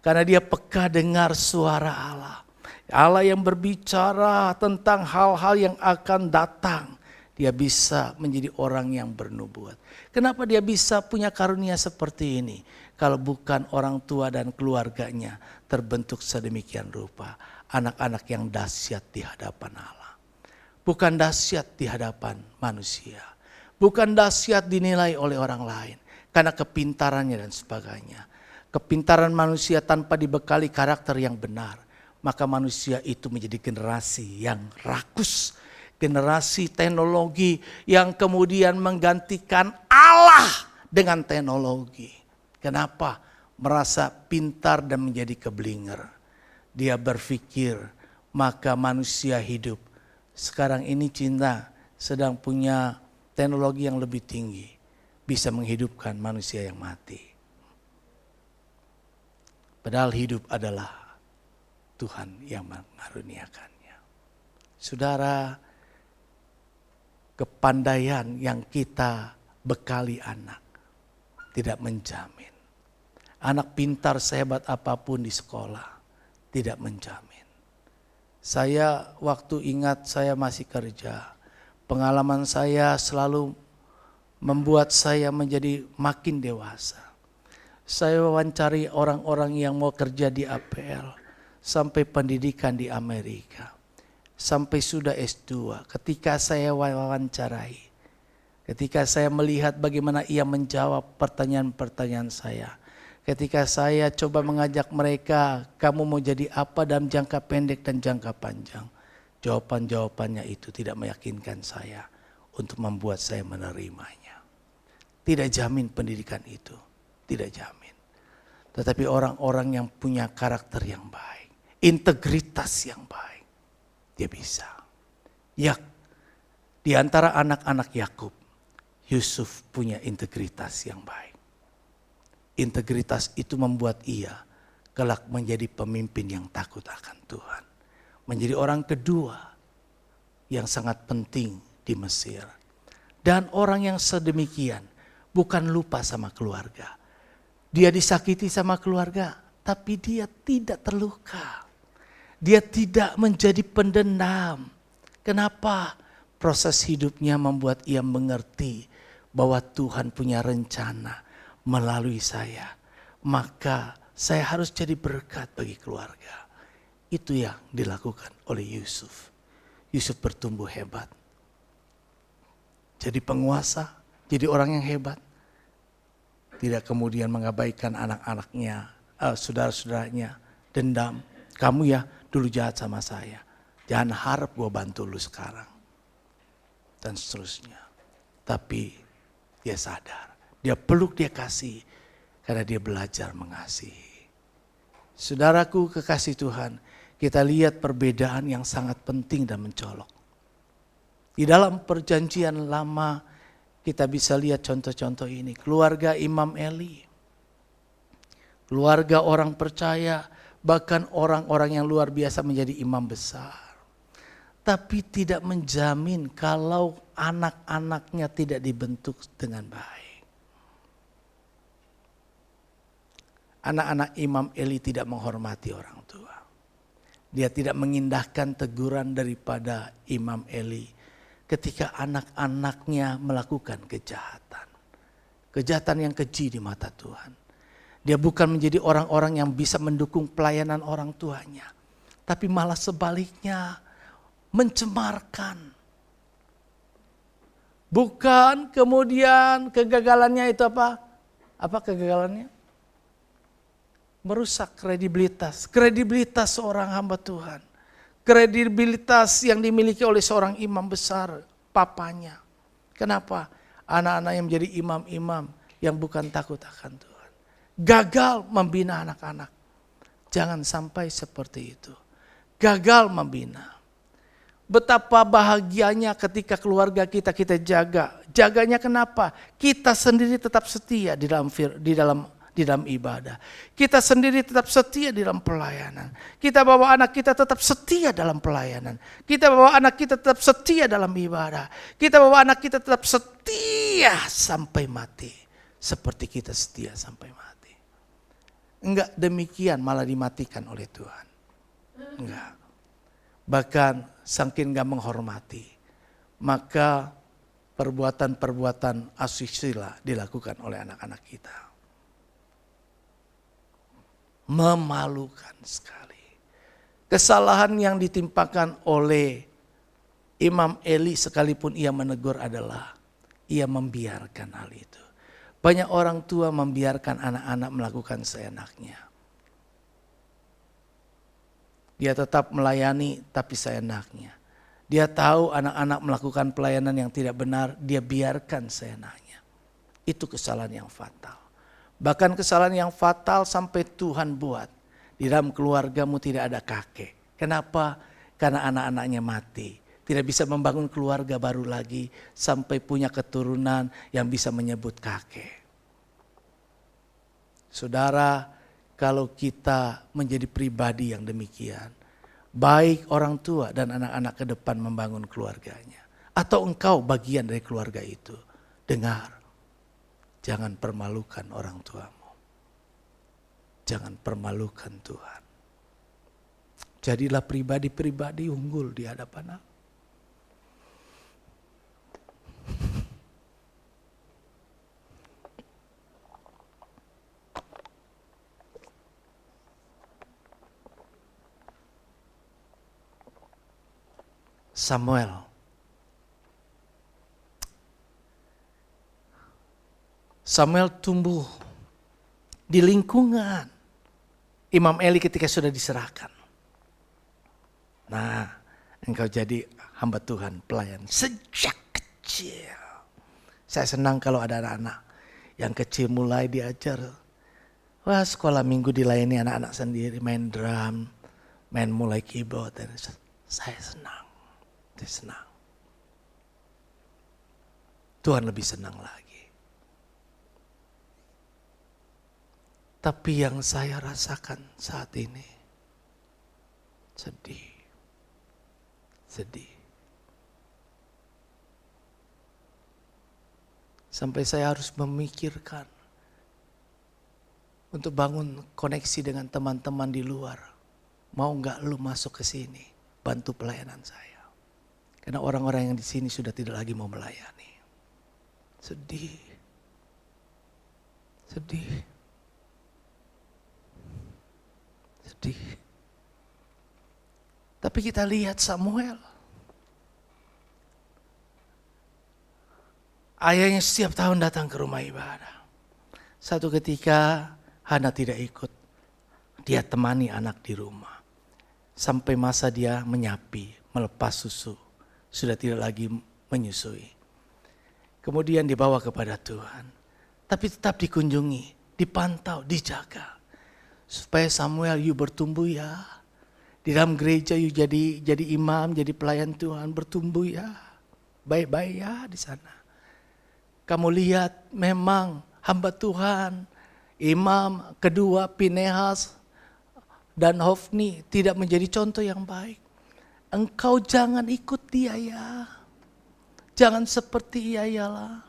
Karena dia peka dengar suara Allah. Allah yang berbicara tentang hal-hal yang akan datang. Dia bisa menjadi orang yang bernubuat. Kenapa dia bisa punya karunia seperti ini? Kalau bukan orang tua dan keluarganya terbentuk sedemikian rupa. Anak-anak yang dahsyat di hadapan Allah. Bukan dahsyat di hadapan manusia. Bukan dahsyat dinilai oleh orang lain. Karena kepintarannya dan sebagainya. Kepintaran manusia tanpa dibekali karakter yang benar. Maka manusia itu menjadi generasi yang rakus. Generasi teknologi yang kemudian menggantikan Allah dengan teknologi. Kenapa? Merasa pintar dan menjadi keblinger. Dia berpikir maka manusia hidup. Sekarang ini Cina sedang punya teknologi yang lebih tinggi. Bisa menghidupkan manusia yang mati. Padahal hidup adalah Tuhan yang mengaruniakannya. Saudara, kepandaian yang kita bekali anak tidak menjamin. Anak pintar sehebat apapun di sekolah tidak menjamin. Saya waktu ingat saya masih kerja, Pengalaman saya selalu membuat saya menjadi makin dewasa. Saya wawancari orang-orang yang mau kerja di APL, sampai pendidikan di Amerika, sampai sudah S2. Ketika saya wawancarai, ketika saya melihat bagaimana ia menjawab pertanyaan-pertanyaan saya, ketika saya coba mengajak mereka, kamu mau jadi apa dalam jangka pendek dan jangka panjang? Jawaban-jawabannya itu tidak meyakinkan saya untuk membuat saya menerimanya. Tidak jamin pendidikan itu, tidak jamin. Tetapi orang-orang yang punya karakter yang baik, integritas yang baik, dia bisa. Ya, di antara anak-anak Yakub, Yusuf punya integritas yang baik. Integritas itu membuat ia kelak menjadi pemimpin yang takut akan Tuhan. Menjadi orang kedua yang sangat penting di Mesir. Dan orang yang sedemikian bukan lupa sama keluarga. Dia disakiti sama keluarga, tapi dia tidak terluka. Dia tidak menjadi pendendam. Kenapa? Proses hidupnya membuat ia mengerti bahwa Tuhan punya rencana melalui saya. Maka saya harus jadi berkat bagi keluarga. Itu yang dilakukan oleh Yusuf. Yusuf bertumbuh hebat. Jadi penguasa, jadi orang yang hebat. Tidak kemudian mengabaikan anak-anaknya, saudara-saudaranya, dendam. Kamu ya dulu jahat sama saya. Jangan harap gue bantu lu sekarang. Dan seterusnya. Tapi dia sadar. Dia peluk, dia kasih. Karena dia belajar mengasihi. Saudaraku kekasih Tuhan. Kita lihat perbedaan yang sangat penting dan mencolok. Di dalam perjanjian lama kita bisa lihat contoh-contoh ini. Keluarga Imam Eli. Keluarga orang percaya. Bahkan orang-orang yang luar biasa menjadi imam besar. Tapi tidak menjamin kalau anak-anaknya tidak dibentuk dengan baik. Anak-anak Imam Eli tidak menghormati orang tua. Dia tidak mengindahkan teguran daripada Imam Eli ketika anak-anaknya melakukan kejahatan. Kejahatan yang keji di mata Tuhan. Dia bukan menjadi orang-orang yang bisa mendukung pelayanan orang tuanya. Tapi malah sebaliknya mencemarkan. Bukan kemudian kegagalannya itu apa? Apa kegagalannya? Merusak kredibilitas. Kredibilitas seorang hamba Tuhan. Kredibilitas yang dimiliki oleh seorang imam besar, papanya. Kenapa? Anak-anak yang menjadi imam-imam yang bukan takut akan Tuhan. Gagal membina anak-anak. Jangan sampai seperti itu. Gagal membina. Betapa bahagianya ketika keluarga kita jaga. Jaganya kenapa? Kita sendiri tetap setia di dalam ibadah. Kita sendiri tetap setia di dalam pelayanan. Kita bawa anak kita tetap setia dalam pelayanan. Kita bawa anak kita tetap setia dalam ibadah. Kita bawa anak kita tetap setia sampai mati. Seperti kita setia sampai mati. Enggak demikian malah dimatikan oleh Tuhan. Enggak. Bahkan saking enggak menghormati. Maka perbuatan-perbuatan asusila dilakukan oleh anak-anak kita. Memalukan sekali. Kesalahan yang ditimpakan oleh Imam Eli sekalipun ia menegur adalah ia membiarkan hal itu. Banyak orang tua membiarkan anak-anak melakukan seenaknya. Dia tetap melayani tapi seenaknya. Dia tahu anak-anak melakukan pelayanan yang tidak benar, dia biarkan seenaknya. Itu kesalahan yang fatal. Bahkan kesalahan yang fatal sampai Tuhan buat. Di dalam keluargamu tidak ada kakek. Kenapa? Karena anak-anaknya mati. Tidak bisa membangun keluarga baru lagi sampai punya keturunan yang bisa menyebut kakek. Saudara, kalau kita menjadi pribadi yang demikian, baik orang tua dan anak-anak ke depan membangun keluarganya. Atau engkau bagian dari keluarga itu. Dengar, jangan permalukan orang tuamu. Jangan permalukan Tuhan. Jadilah pribadi-pribadi unggul di hadapan Allah. Samuel. Samuel tumbuh di lingkungan Imam Eli ketika sudah diserahkan. Nah, engkau jadi hamba Tuhan, pelayan sejak kecil. Saya senang kalau ada anak-anak yang kecil mulai diajar. Wah, sekolah minggu dilayani anak-anak sendiri, main drum, main mulai keyboard. Dan saya senang. Saya senang. Tuhan lebih senang lagi. Tapi yang saya rasakan saat ini sedih. Sedih. Sampai saya harus memikirkan untuk bangun koneksi dengan teman-teman di luar. Mau nggak lu masuk ke sini, bantu pelayanan saya. Karena orang-orang yang di sini sudah tidak lagi mau melayani. Sedih. Sedih. Sedih. Tapi kita lihat Samuel. Ayahnya setiap tahun datang ke rumah ibadah. Satu ketika Hana tidak ikut. Dia temani anak di rumah. Sampai masa dia menyapi, melepas susu. Sudah tidak lagi menyusui. Kemudian dibawa kepada Tuhan. Tapi tetap dikunjungi, dipantau, dijaga. Supaya Samuel, you bertumbuh ya. Di dalam gereja you jadi imam, jadi pelayan Tuhan, bertumbuh ya. Baik-baik ya di sana. Kamu lihat memang hamba Tuhan, imam kedua Pinehas dan Hofni tidak menjadi contoh yang baik. Engkau jangan ikut dia ya. Jangan seperti ialah.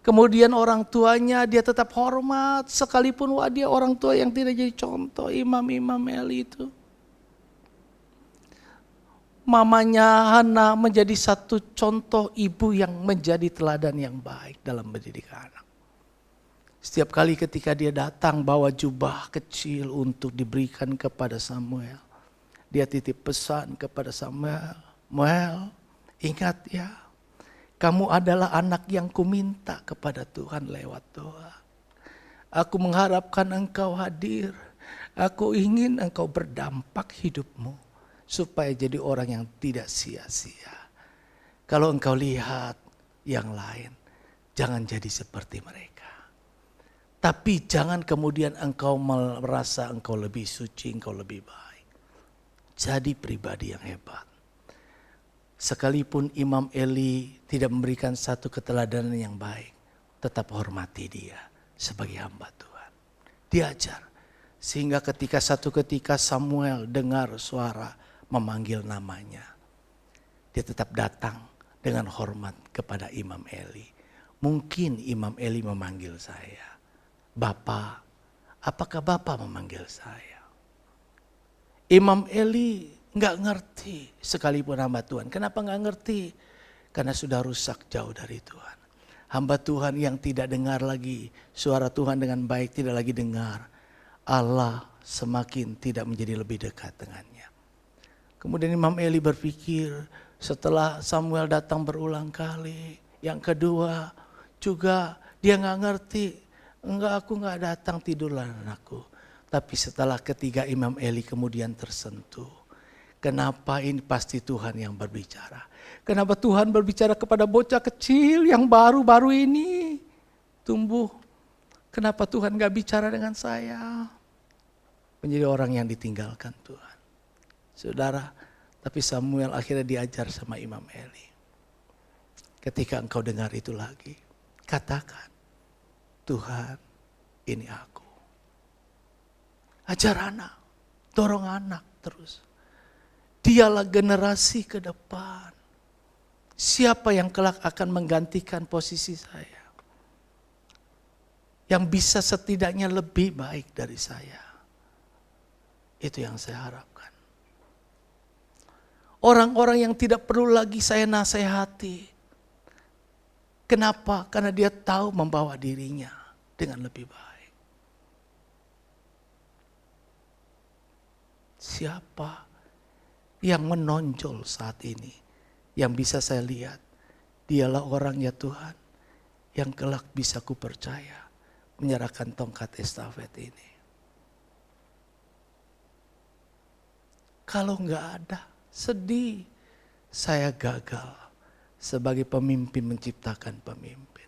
Kemudian orang tuanya dia tetap hormat sekalipun dia orang tua yang tidak jadi contoh, imam-imam Eli itu. Mamanya Hana menjadi satu contoh ibu yang menjadi teladan yang baik dalam mendidik anak. Setiap kali ketika dia datang bawa jubah kecil untuk diberikan kepada Samuel. Dia titip pesan kepada Samuel, Samuel, ingat ya. Kamu adalah anak yang kuminta kepada Tuhan lewat doa. Aku mengharapkan engkau hadir. Aku ingin engkau berdampak hidupmu. Supaya jadi orang yang tidak sia-sia. Kalau engkau lihat yang lain. Jangan jadi seperti mereka. Tapi jangan kemudian engkau merasa engkau lebih suci, engkau lebih baik. Jadi pribadi yang hebat. Sekalipun Imam Eli tidak memberikan satu keteladanan yang baik, tetap hormati dia sebagai hamba Tuhan. Diajar. Sehingga satu ketika Samuel dengar suara memanggil namanya. Dia tetap datang dengan hormat kepada Imam Eli. Mungkin Imam Eli memanggil saya. Bapak, apakah Bapak memanggil saya? Imam Eli nggak ngerti sekalipun hamba Tuhan. Kenapa nggak ngerti? Karena sudah rusak jauh dari Tuhan. Hamba Tuhan yang tidak dengar lagi suara Tuhan dengan baik, tidak lagi dengar. Allah semakin tidak menjadi lebih dekat dengannya. Kemudian Imam Eli berpikir setelah Samuel datang berulang kali. Yang kedua juga dia nggak ngerti. Enggak, aku nggak datang, tidurlah anakku. Tapi setelah ketiga Imam Eli kemudian tersentuh. Kenapa ini pasti Tuhan yang berbicara. Kenapa Tuhan berbicara kepada bocah kecil yang baru-baru ini tumbuh. Kenapa Tuhan gak bicara dengan saya. Menjadi orang yang ditinggalkan Tuhan. Saudara, tapi Samuel akhirnya diajar sama Imam Eli. Ketika engkau dengar itu lagi, katakan, Tuhan ini aku. Ajar anak, dorong anak terus. Dialah generasi ke depan. Siapa yang kelak akan menggantikan posisi saya? Yang bisa setidaknya lebih baik dari saya. Itu yang saya harapkan. Orang-orang yang tidak perlu lagi saya nasihati. Kenapa? Karena dia tahu membawa dirinya dengan lebih baik. Siapa yang menonjol saat ini yang bisa saya lihat. Dialah orang ya Tuhan yang kelak bisa ku percaya menyerahkan tongkat estafet ini. Kalau enggak ada, sedih. Saya gagal sebagai pemimpin menciptakan pemimpin.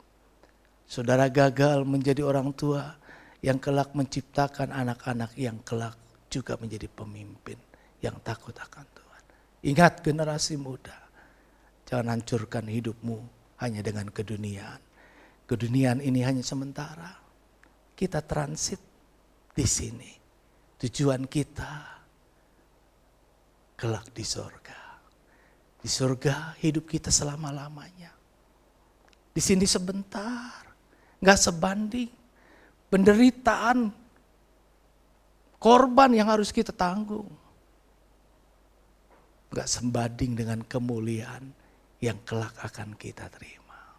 Saudara gagal menjadi orang tua yang kelak menciptakan anak-anak yang kelak juga menjadi pemimpin yang takut akan Tuhan. Ingat generasi muda, jangan hancurkan hidupmu hanya dengan keduniaan. Keduniaan ini hanya sementara. Kita transit di sini. Tujuan kita kelak di surga. Di surga hidup kita selama-lamanya. Di sini sebentar, gak sebanding penderitaan, korban yang harus kita tanggung. Gak sebanding dengan kemuliaan yang kelak akan kita terima.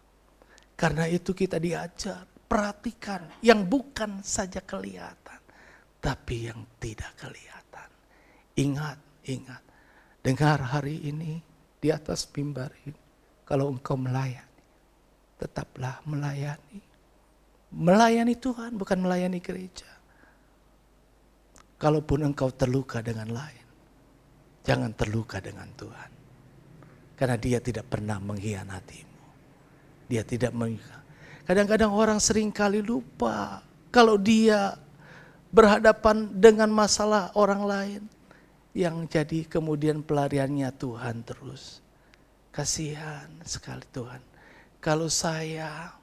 Karena itu kita diajar, perhatikan yang bukan saja kelihatan, tapi yang tidak kelihatan. Ingat, dengar hari ini di atas mimbar ini, kalau engkau melayani, tetaplah melayani. Melayani Tuhan, bukan melayani gereja. Kalaupun engkau terluka dengan lain, jangan terluka dengan Tuhan. Karena Dia tidak pernah mengkhianatimu. Dia tidak kadang-kadang orang seringkali lupa kalau dia berhadapan dengan masalah orang lain yang jadi kemudian pelariannya Tuhan terus. Kasihan sekali Tuhan. Kalau saya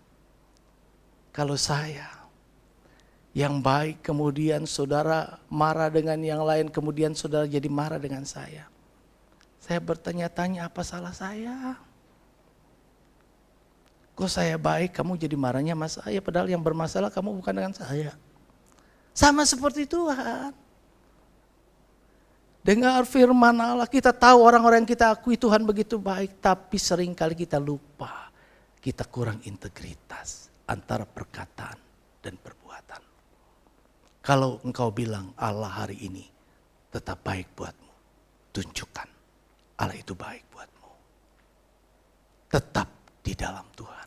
yang baik kemudian saudara marah dengan yang lain, kemudian saudara jadi marah dengan saya. Saya bertanya-tanya apa salah saya? Kok saya baik, kamu jadi marahnya sama saya, padahal yang bermasalah kamu bukan dengan saya. Sama seperti Tuhan. Dengar firman Allah, kita tahu orang-orang yang kita akui Tuhan begitu baik, tapi seringkali kita lupa, kita kurang integritas antara perkataan dan perbuatan. Kalau engkau bilang Allah hari ini tetap baik buatmu, tunjukkan Allah itu baik buatmu. Tetap di dalam Tuhan.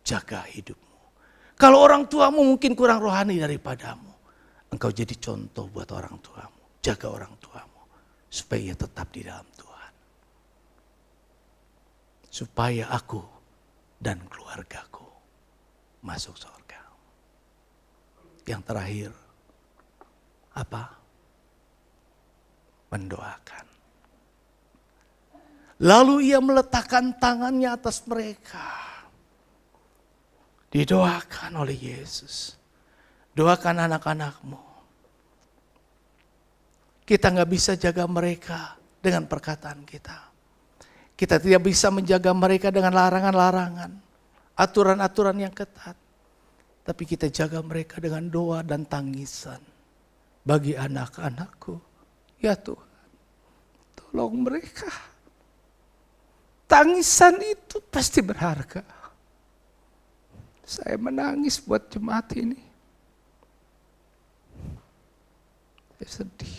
Jaga hidupmu. Kalau orang tuamu mungkin kurang rohani daripadamu, engkau jadi contoh buat orang tuamu. Jaga orang tuamu supaya ia tetap di dalam Tuhan. Supaya aku dan keluargaku masuk surga. Yang terakhir, apa? Mendoakan. Lalu ia meletakkan tangannya atas mereka. Didoakan oleh Yesus. Doakan anak-anakmu. Kita gak bisa jaga mereka dengan perkataan kita. Kita tidak bisa menjaga mereka dengan larangan-larangan. Aturan-aturan yang ketat. Tapi kita jaga mereka dengan doa dan tangisan. Bagi anak-anakku. Ya Tuhan, tolong mereka. Tangisan itu pasti berharga. Saya menangis buat jemaat ini. Saya sedih.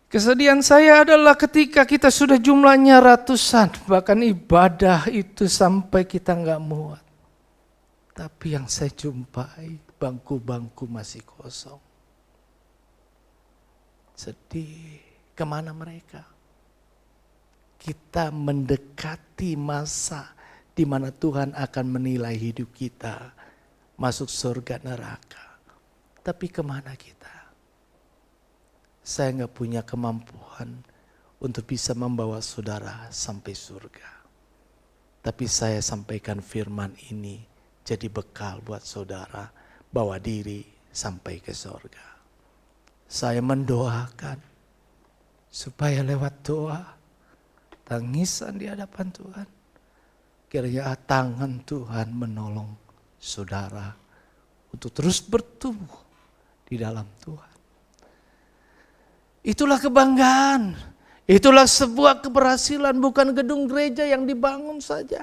Kesedihan saya adalah ketika kita sudah jumlahnya ratusan, bahkan ibadah itu sampai kita nggak muat. Tapi yang saya jumpai, bangku-bangku masih kosong. Sedih, kemana mereka? Kita mendekati masa di mana Tuhan akan menilai hidup kita masuk surga neraka. Tapi kemana kita? Saya gak punya kemampuan untuk bisa membawa saudara sampai surga. Tapi saya sampaikan firman ini jadi bekal buat saudara bawa diri sampai ke surga. Saya mendoakan supaya lewat doa, tangisan di hadapan Tuhan, kiranya tangan Tuhan menolong saudara untuk terus bertumbuh di dalam Tuhan. Itulah kebanggaan, itulah sebuah keberhasilan, bukan gedung gereja yang dibangun saja,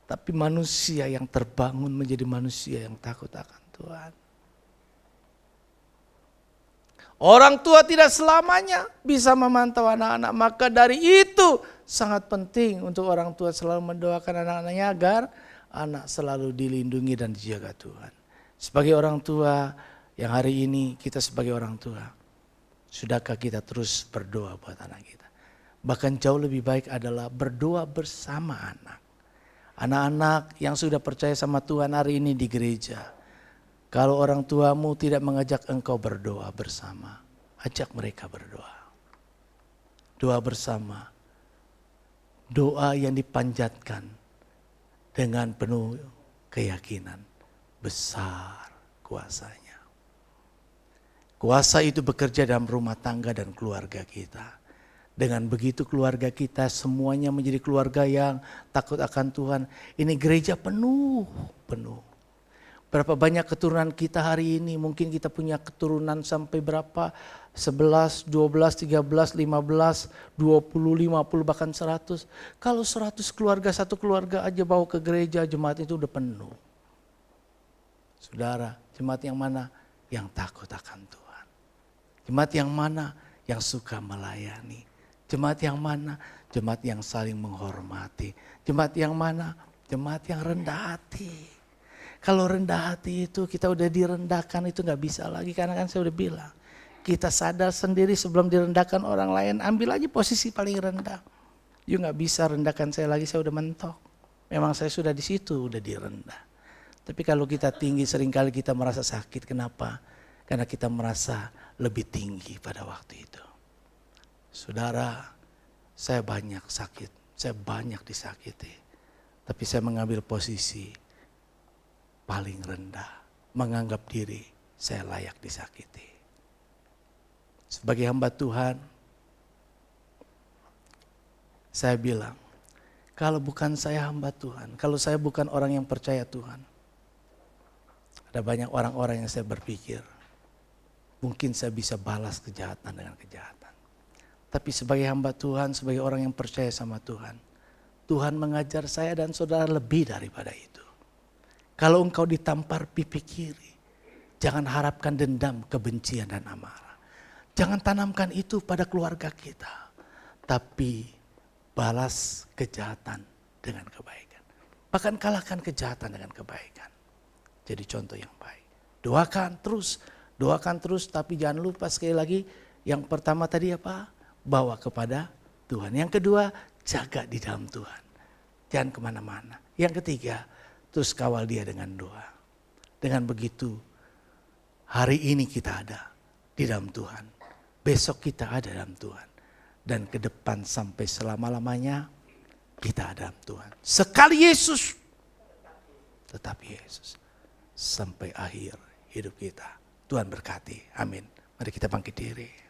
tapi manusia yang terbangun menjadi manusia yang takut akan Tuhan. Orang tua tidak selamanya bisa memantau anak-anak. Maka dari itu sangat penting untuk orang tua selalu mendoakan anak-anaknya agar anak selalu dilindungi dan dijaga Tuhan. Sebagai orang tua yang hari ini kita sebagai orang tua, sudahkah kita terus berdoa buat anak kita? Bahkan jauh lebih baik adalah berdoa bersama anak. Anak-anak yang sudah percaya sama Tuhan hari ini di gereja. Kalau orang tuamu tidak mengajak engkau berdoa bersama, ajak mereka berdoa. Doa bersama. Doa yang dipanjatkan dengan penuh keyakinan. Besar kuasanya. Kuasa itu bekerja dalam rumah tangga dan keluarga kita. Dengan begitu keluarga kita semuanya menjadi keluarga yang takut akan Tuhan. Ini gereja penuh. Berapa banyak keturunan kita hari ini, mungkin kita punya keturunan sampai berapa, 11, 12, 13, 15, 20, 50, bahkan 100. Kalau 100 keluarga, satu keluarga aja bawa ke gereja, jemaat itu udah penuh. Saudara, jemaat yang mana? Yang takut akan Tuhan. Jemaat yang mana? Yang suka melayani. Jemaat yang mana? Jemaat yang saling menghormati. Jemaat yang mana? Jemaat yang rendah hati. Kalau rendah hati itu kita udah direndahkan itu gak bisa lagi. Karena kan saya udah bilang. Kita sadar sendiri sebelum direndahkan orang lain. Ambil aja posisi paling rendah. You gak bisa rendahkan saya lagi, saya udah mentok. Memang saya sudah di situ, udah direndah. Tapi kalau kita tinggi seringkali kita merasa sakit. Kenapa? Karena kita merasa lebih tinggi pada waktu itu. Saudara, saya banyak sakit. Saya banyak disakiti. Tapi saya mengambil posisi paling rendah, menganggap diri saya layak disakiti. Sebagai hamba Tuhan, saya bilang, kalau bukan saya hamba Tuhan, kalau saya bukan orang yang percaya Tuhan, ada banyak orang-orang yang saya berpikir, mungkin saya bisa balas kejahatan dengan kejahatan. Tapi sebagai hamba Tuhan, sebagai orang yang percaya sama Tuhan, Tuhan mengajar saya dan saudara lebih daripada itu. Kalau engkau ditampar pipi kiri, jangan harapkan dendam, kebencian dan amarah. Jangan tanamkan itu pada keluarga kita. Tapi balas kejahatan dengan kebaikan. Bahkan kalahkan kejahatan dengan kebaikan. Jadi contoh yang baik. Doakan terus tapi jangan lupa sekali lagi. Yang pertama tadi apa? Bawa kepada Tuhan. Yang kedua, jaga di dalam Tuhan. Jangan kemana-mana. Yang ketiga, terus kawal dia dengan doa. Dengan begitu, hari ini kita ada di dalam Tuhan. Besok kita ada dalam Tuhan. Dan ke depan sampai selama-lamanya kita ada dalam Tuhan. Sekali Yesus, tetap Yesus. Sampai akhir hidup kita. Tuhan berkati. Amin. Mari kita bangkit diri.